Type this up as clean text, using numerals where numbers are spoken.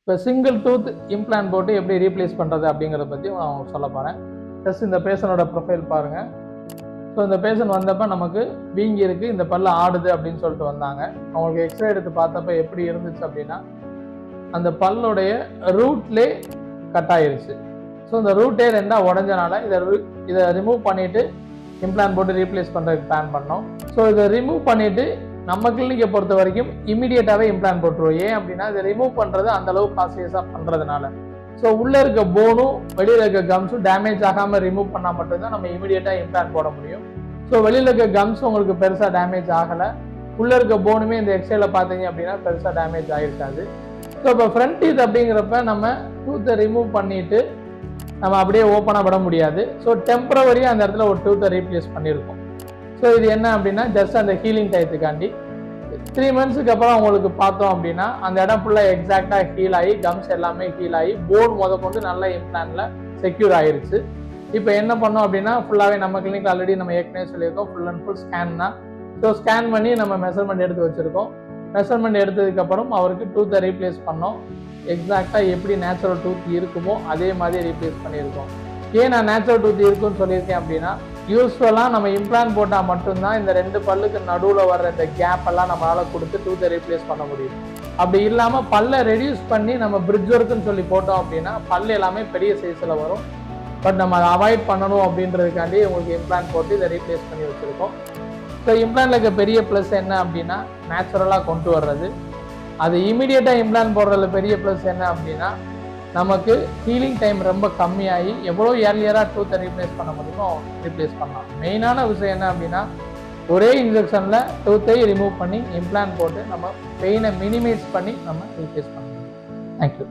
இப்போ single tooth implant போட்டு எப்படி ரீப்ளேஸ் பண்ணுறது அப்படிங்கிறத பற்றி நான் சொல்ல போகிறேன். ஜஸ்ட் இந்த பேஷனோட ப்ரொஃபைல் பாருங்கள். ஸோ இந்த பேஷண்ட் வந்தப்போ நமக்கு வீங்கி இருக்குது, இந்த பல்லு ஆடுது அப்படின்னு சொல்லிட்டு வந்தாங்க. அவங்களுக்கு எக்ஸ்ரே எடுத்து பார்த்தப்ப எப்படி இருந்துச்சு அப்படின்னா, அந்த பல்லுடைய ரூட்லே கட் ஆயிருச்சு. ஸோ இந்த ரூட்டே ரெண்டாக உடஞ்சனால இதை ரிமூவ் பண்ணிவிட்டு இம்ப்ளான்ட் போட்டு ரீப்ளேஸ் பண்ணுறதுக்கு பிளான் பண்ணோம். ஸோ இதை ரிமூவ் பண்ணிவிட்டு நம்ம கிளினிக்கை பொறுத்த வரைக்கும் இமீடியட்டாகவே இம்ப்ளான்ட் போட்டுருவோம். ஏன் அப்படின்னா இதை ரிமூவ் பண்ணுறது அந்தளவு காஸ்ட்லியஸாக பண்ணுறதுனால. ஸோ உள்ளே இருக்க போனும் வெளியில் இருக்க கம்ஸும் டேமேஜ் ஆகாமல் ரிமூவ் பண்ணால் மட்டும்தான் நம்ம இமீடியட்டாக இம்ப்ளான்ட் போட முடியும். ஸோ வெளியில் இருக்க கம்ஸ் உங்களுக்கு பெருசாக டேமேஜ் ஆகலை, உள்ளே இருக்க போனுமே இந்த எக்ஸ்ரேல பார்த்தீங்க அப்படின்னா பெருசாக டேமேஜ் ஆகிருக்காது. ஸோ இப்போ ஃப்ரண்ட் டீத் அப்படிங்கிறப்ப நம்ம டூத்தை ரிமூவ் பண்ணிவிட்டு நம்ம அப்படியே ஓப்பனாக விட முடியாது. ஸோ டெம்பரவரியாக அந்த இடத்துல ஒரு டூத்தை ரீப்ளேஸ் பண்ணியிருக்கோம். ஸோ இது என்ன அப்படின்னா ஜஸ்ட் அந்த ஹீலிங் டயத்துக்காண்டி 3 monthsக்கு அப்புறம் உங்களுக்கு பார்த்தோம் அப்படின்னா அந்த இடம் ஃபுல்லாக எக்ஸாக்டாக ஹீல் ஆகி கம்ஸ் எல்லாமே ஹீல் ஆகி போன் முதற்கொண்டு நல்ல இம்ப்ளான்ட்ல செக்யூர் ஆயிருச்சு. இப்போ என்ன பண்ணோம் அப்படின்னா ஃபுல்லாகவே நம்ம கிளினிக் ஆல்ரெடி நம்ம ஏற்கனவே சொல்லியிருக்கோம், ஃபுல் அண்ட் ஃபுல் ஸ்கேன் தான். ஸோ ஸ்கேன் பண்ணி நம்ம மெஷர்மெண்ட் எடுத்து வச்சுருக்கோம். மெஷர்மெண்ட் எடுத்ததுக்கப்புறம் அவருக்கு டூத்தை ரீப்ளேஸ் பண்ணோம். எக்ஸாக்டாக எப்படி நேச்சுரல் டூத் இருக்குமோ அதே மாதிரி ரீப்ளேஸ் பண்ணியிருக்கோம். ஏன் நான் நேச்சுரல் டூத் இருக்குன்னு சொல்லியிருக்கேன் அப்படின்னா, யூஸ்வலாக நம்ம இம்ப்ளான்ட் போட்டால் மட்டும்தான் இந்த 2 பல்லுக்கு நடுவில் வர்ற இந்த கேப் எல்லாம் நம்மளால் கொடுத்து டூத்தை ரீப்ளேஸ் பண்ண முடியும். அப்படி இல்லாமல் பல்லை ரெடியூஸ் பண்ணி நம்ம பிரிட்ஜ் ஒர்க்குன்னு சொல்லி போட்டோம் அப்படின்னா பல் எல்லாமே பெரிய சைஸில் வரும். பட் நம்ம அதை அவாய்ட் பண்ணணும் அப்படின்றதுக்காண்டி உங்களுக்கு இம்ப்ளான்ட் போட்டு இதை ரீப்ளேஸ் பண்ணி வச்சுருக்கோம். ஸோ இம்ப்ளான்ட்ல இருக்க பெரிய ப்ளஸ் என்ன அப்படின்னா நேச்சுரலாக கொண்டு வர்றது. அது இமீடியட்டாக இம்ப்ளான்ட் போடுறதுல பெரிய ப்ளஸ் என்ன அப்படின்னா நமக்கு ஹீலிங் டைம் ரொம்ப கம்மியாகி எவ்வளோ ஏர்லியராக டூத்தை ரீப்ளேஸ் பண்ண முடியுமோ ரீப்ளேஸ் பண்ணலாம். மெயினான விஷயம் என்ன அப்படின்னா ஒரே இன்ஜெக்ஷனில் டூத்தை ரிமூவ் பண்ணி இம்ப்ளான்ட் போட்டு நம்ம பெயினை மினிமைஸ் பண்ணி நம்ம ரீப்ளேஸ் பண்ண முடியும். தேங்க்யூ.